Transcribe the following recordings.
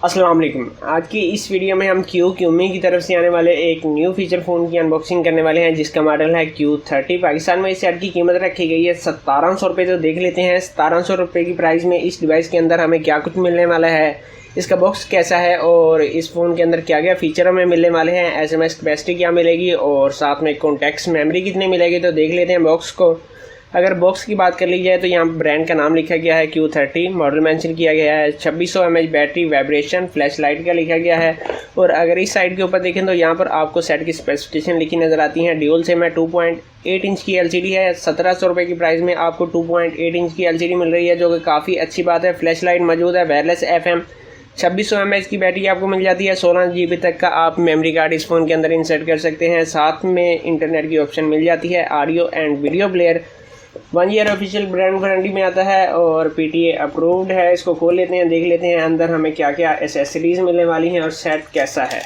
अस्सलाम वालेकुम। आज की इस वीडियो में हम क्यूमी की तरफ से आने वाले एक न्यू फीचर फ़ोन की अनबॉक्सिंग करने वाले हैं, जिसका मॉडल है Q30। पाकिस्तान में इस सेट की कीमत रखी गई है 1700 रुपये। तो देख लेते हैं 1700 रुपये की प्राइस में इस डिवाइस के अंदर हमें क्या कुछ मिलने वाला है, इसका बॉक्स कैसा है और इस फ़ोन के अंदर क्या क्या फ़ीचर हमें मिलने वाले हैं, SMS कैपेसिटी क्या मिलेगी और साथ में कॉन्टैक्ट्स मेमोरी कितनी मिलेगी। तो देख लेते हैं बॉक्स को। अगर बॉक्स की बात कर ली जाए तो यहाँ ब्रांड का नाम लिखा गया है Q30, मॉडल मेंशन किया गया है, 2600 mAh battery, vibration, flash light का लिखा गया है। और अगर इस साइड के ऊपर देखें तो यहाँ पर आपको सेट की स्पेसिफिकेशन लिखी नज़र आती हैं। ड्यूल सिम है, 2.8 इंच की LCD है। 1700 रुपये की प्राइस में आपको 2.8 इंच की LCD मिल रही है, जो कि काफ़ी अच्छी बात है। फ्लैश लाइट मौजूद है, वायरलेस FM, 2600 mAh की बैटरी आपको मिल जाती है। 16 GB तक का आप मेमोरी कार्ड इस फ़ोन के अंदर इंसर्ट कर सकते हैं। साथ में इंटरनेट की ऑप्शन मिल जाती है। Audio and video player 1 year official brand warranty में आता है और PTA अप्रूव्ड है। इसको खोल लेते हैं, देख लेते हैं अंदर हमें क्या क्या एसेसरीज़ मिलने वाली हैं और सेट कैसा है।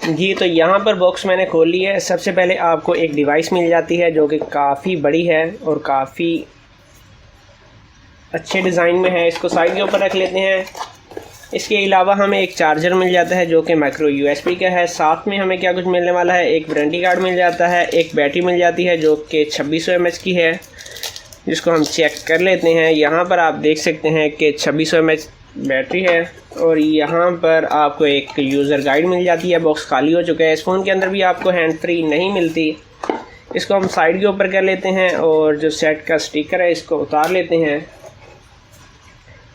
जी, तो यहाँ पर बॉक्स मैंने खोल ली है। सबसे पहले आपको एक डिवाइस मिल जाती है जो कि काफ़ी बड़ी है और काफ़ी अच्छे डिज़ाइन में है। इसको साइड के ऊपर रख लेते हैं। इसके अलावा हमें एक चार्जर मिल जाता है जो कि माइक्रो USB का है। साथ में हमें क्या कुछ मिलने वाला है, एक वारंटी कार्ड मिल जाता है, एक बैटरी मिल जाती है जो कि 2600 mAh की है, जिसको हम चेक कर लेते हैं। यहाँ पर आप देख सकते हैं कि 2600 mAh बैटरी है और यहाँ पर आपको एक यूज़र गाइड मिल जाती है। बॉक्स खाली हो चुका है। इस फ़ोन के अंदर भी आपको हैंड फ्री नहीं मिलती। इसको हम साइड के ऊपर कर लेते हैं और जो सेट का स्टिकर है इसको उतार लेते हैं।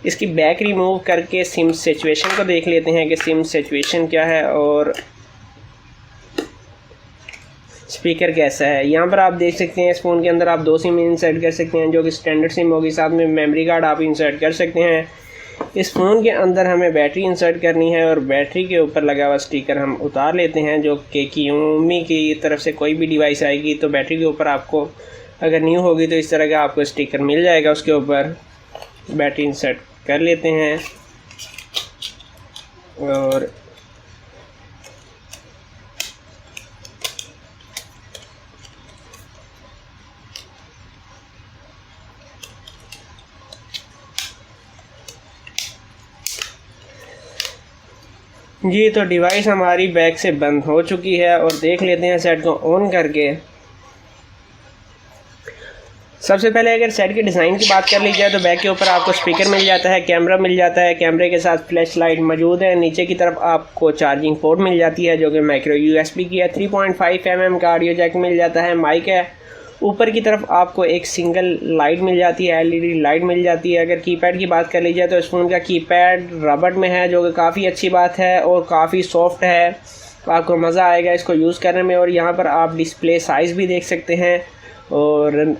इसकी बैक रिमूव करके सिम सिचुएशन को देख लेते हैं कि सिम सिचुएशन क्या है और स्पीकर कैसा है। यहाँ पर आप देख सकते हैं इस फ़ोन के अंदर आप 2 सिम इंसर्ट कर सकते हैं, जो कि स्टैंडर्ड सिम होगी। साथ में मेमोरी कार्ड आप इंसर्ट कर सकते हैं। इस फ़ोन के अंदर हमें बैटरी इंसर्ट करनी है और बैटरी के ऊपर लगा हुआ स्टिकर हम उतार लेते हैं, जो कि क्यूमी की तरफ से कोई भी डिवाइस आएगी तो बैटरी के ऊपर आपको अगर न्यू होगी तो इस तरह का आपको स्टिकर मिल जाएगा। उसके ऊपर बैटरी इंसर्ट कर लेते हैं और जी, तो डिवाइस हमारी बैक से बंद हो चुकी है और देख लेते हैं सेट को ऑन करके। सबसे पहले अगर सेट के डिज़ाइन की बात कर ली जाए तो बैक के ऊपर आपको स्पीकर मिल जाता है, कैमरा मिल जाता है, कैमरे के साथ फ्लैश लाइट मौजूद है। नीचे की तरफ आपको चार्जिंग पोर्ट मिल जाती है जो कि माइक्रो USB की है। 3.5 mm का ऑडियो जैक मिल जाता है, माइक है। ऊपर की तरफ आपको एक सिंगल लाइट मिल जाती है, LED लाइट मिल जाती है। अगर कीपैड की बात कर ली जाए तो इस फ़ोन का कीपैड रबड़ में है, जो कि काफ़ी अच्छी बात है और काफ़ी सॉफ्ट है, तो आपको मज़ा आएगा इसको यूज़ करने में। और यहाँ पर आप डिस्प्ले साइज़ भी देख सकते हैं और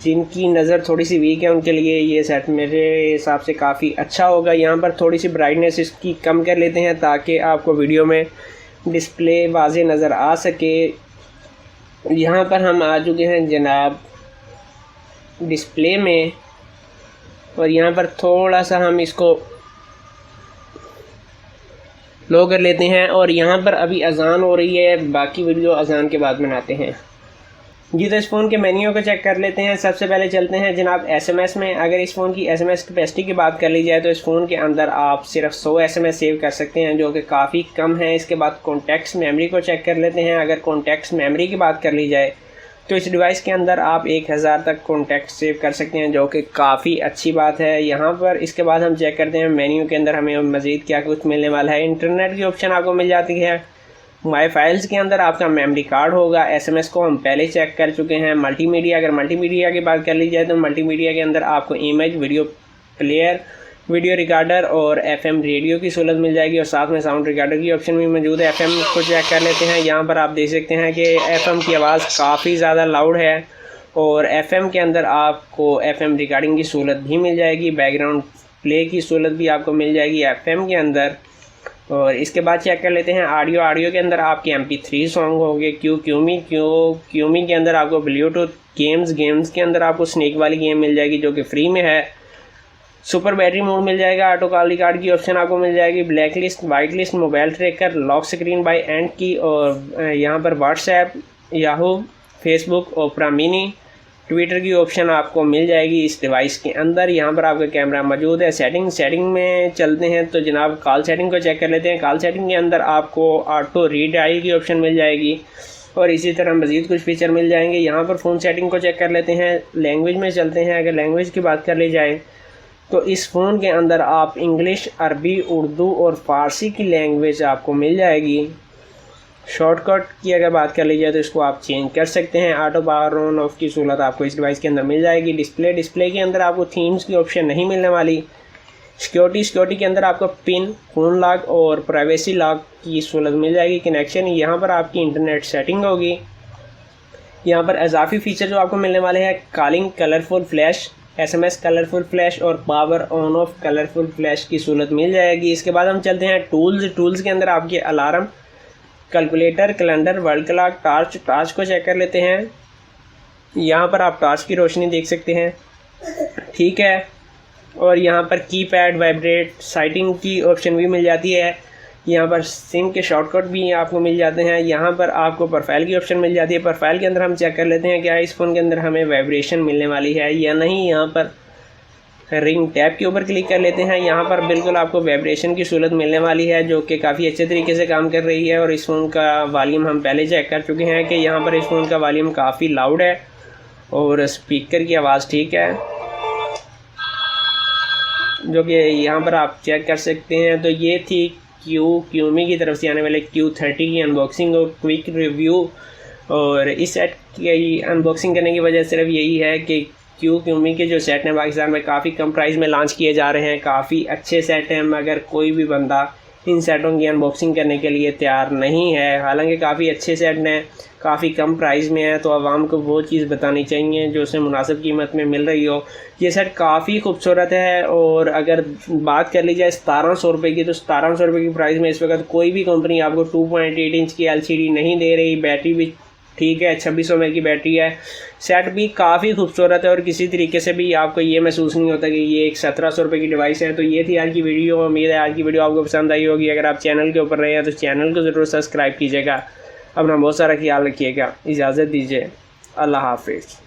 जिनकी नज़र थोड़ी सी वीक है उनके लिए ये सेट मेरे हिसाब से काफ़ी अच्छा होगा। यहाँ पर थोड़ी सी ब्राइटनेस इसकी कम कर लेते हैं ताकि आपको वीडियो में डिस्प्ले वाज़े नज़र आ सके। यहाँ पर हम आ चुके हैं जनाब डिस्प्ले में और यहाँ पर थोड़ा सा हम इसको लो कर लेते हैं और यहाँ पर अभी अजान हो रही है, बाकी वीडियो अजान के बाद बनाते हैं। जी, तो इस फ़ोन के मेन्यू को चेक कर लेते हैं। सबसे पहले चलते हैं जनाब SMS में। अगर इस फ़ोन की SMS कैपेसिटी की बात कर ली जाए तो इस फ़ोन के अंदर आप सिर्फ 100 SMS सेव कर सकते हैं, जो कि काफ़ी कम है। इसके बाद कॉन्टैक्ट्स मेमोरी को चेक कर लेते हैं। अगर कॉन्टैक्ट्स मेमोरी की बात कर ली जाए तो इस डिवाइस के अंदर आप 1000 तक कॉन्टैक्ट सेव कर सकते हैं, जो कि काफ़ी अच्छी बात है। यहाँ पर इसके बाद हम चेक करते हैं मेन्यू के अंदर हमें मज़ीद क्या कुछ मिलने वाला है। इंटरनेट की ऑप्शन आपको मिल जाती है। माई फाइल्स के अंदर आपका मेमोरी कार्ड होगा। SMS को हम पहले चेक कर चुके हैं। मल्टीमीडिया, अगर मल्टीमीडिया की बात कर ली जाए तो मल्टीमीडिया के अंदर आपको image, video player, video recorder और FM रेडियो की सहूलत मिल जाएगी और साथ में साउंड रिकॉर्डर की ऑप्शन भी मौजूद है। FM को चेक कर लेते हैं। यहाँ पर आप देख सकते हैं कि FM की आवाज़ काफ़ी ज़्यादा लाउड है और FM के अंदर आपको FM रिकॉर्डिंग की सहूलत भी मिल जाएगी। बैकग्राउंड प्ले की सहूलत भी आपको मिल जाएगी FM के अंदर। और इसके बाद चेक कर लेते हैं ऑडियो के अंदर आपके MP3 सॉन्ग होंगे। क्यूमी के अंदर आपको ब्लूटूथ गेम्स के अंदर आपको स्नेक वाली गेम मिल जाएगी जो कि फ्री में है। सुपर बैटरी मोड मिल जाएगा, ऑटो कॉल रिकॉर्ड की ऑप्शन आपको मिल जाएगी, black list, white list, mobile tracker, lock screen bye and की, और यहाँ पर व्हाट्सएप, याहू, फेसबुक, ओपरा मिनी, ट्विटर की ऑप्शन आपको मिल जाएगी इस डिवाइस के अंदर। यहाँ पर आपका कैमरा मौजूद है। सेटिंग में चलते हैं तो जनाब कॉल सेटिंग को चेक कर लेते हैं। कॉल सेटिंग के अंदर आपको ऑटो रीडायल की ऑप्शन मिल जाएगी और इसी तरह मज़ीद कुछ फीचर मिल जाएंगे। यहाँ पर फ़ोन सेटिंग को चेक कर लेते हैं। लैंग्वेज में चलते हैं। अगर लैंग्वेज की बात कर ली जाए तो इस फ़ोन के अंदर आप इंग्लिश, अरबी, उर्दू और फ़ारसी की लैंग्वेज आपको मिल जाएगी। शॉर्टकट की अगर बात कर ली जाए तो इसको आप चेंज कर सकते हैं। ऑटो पावर ऑन ऑफ की सहूलत आपको इस डिवाइस के अंदर मिल जाएगी। डिस्प्ले के अंदर आपको थीम्स की ऑप्शन नहीं मिलने वाली। सिक्योरिटी के अंदर आपको पिन, फ़ोन लॉक और प्राइवेसी लॉक की सहूलत मिल जाएगी। कनेक्शन यहाँ पर आपकी इंटरनेट सेटिंग होगी। यहाँ पर इजाफी फ़ीचर जो आपको मिलने वाले हैं, calling colourful flash, SMS colourful flash और power on off colourful flash की सहूलत मिल जाएगी। इसके बाद हम चलते हैं टूल्स के अंदर आपके alarm, calculator, calendar, world clock, torch को चेक कर लेते हैं। यहाँ पर आप टॉर्च की रोशनी देख सकते हैं, ठीक है। और यहाँ पर कीपैड, वाइब्रेट, साइटिंग की ऑप्शन भी मिल जाती है। यहाँ पर सिम के शॉर्टकट भी आपको मिल जाते हैं। यहाँ पर आपको प्रोफाइल की ऑप्शन मिल जाती है। प्रोफाइल के अंदर हम चेक कर लेते हैं क्या इस फ़ोन के अंदर हमें वाइब्रेशन मिलने वाली है या नहीं। यहाँ पर रिंग टैप के ऊपर क्लिक कर लेते हैं। यहाँ पर बिल्कुल आपको वाइब्रेशन की सहूलत मिलने वाली है जो कि काफ़ी अच्छे तरीके से काम कर रही है। और इस फ़ोन का वॉल्यूम हम पहले चेक कर चुके हैं कि यहाँ पर इस फ़ोन का वॉल्यूम काफ़ी लाउड है और स्पीकर की आवाज़ ठीक है, जो कि यहाँ पर आप चेक कर सकते हैं। तो ये थी क्यूमी की तरफ से आने वाले Q30 की अनबॉक्सिंग और क्विक रिव्यू। और इस सेट की अनबॉक्सिंग करने की वजह सिर्फ यही है कि क्यूमी के जो सेट हैं पाकिस्तान में काफ़ी कम प्राइस में लॉन्च किए जा रहे हैं। काफ़ी अच्छे सेट हैं मगर कोई भी बंदा इन सेटों की अनबॉक्सिंग करने के लिए तैयार नहीं है। हालांकि काफ़ी अच्छे सेट हैं, काफ़ी कम प्राइस में है, तो आवाम को वो चीज़ बतानी चाहिए जो उसे मुनासिब कीमत में मिल रही हो। ये सेट काफ़ी खूबसूरत है। और अगर बात कर ली जाए 1700 रुपये की, तो 1700 रुपये की प्राइस में इस वक्त कोई भी कंपनी आपको 2.8 इंच की LCD नहीं दे रही। बैटरी भी ठीक है, 2600 mAh की बैटरी है। सेट भी काफ़ी खूबसूरत है और किसी तरीके से भी आपको ये महसूस नहीं होता कि ये एक 1700 रुपये की डिवाइस है। तो ये थी आज की वीडियो। उम्मीद है आज की वीडियो आपको पसंद आई होगी। अगर आप चैनल के ऊपर रहे हैं तो चैनल को ज़रूर सब्सक्राइब कीजिएगा। अपना बहुत सारा ख्याल रखिएगा। इजाज़त दीजिए। अल्लाह हाफिज़।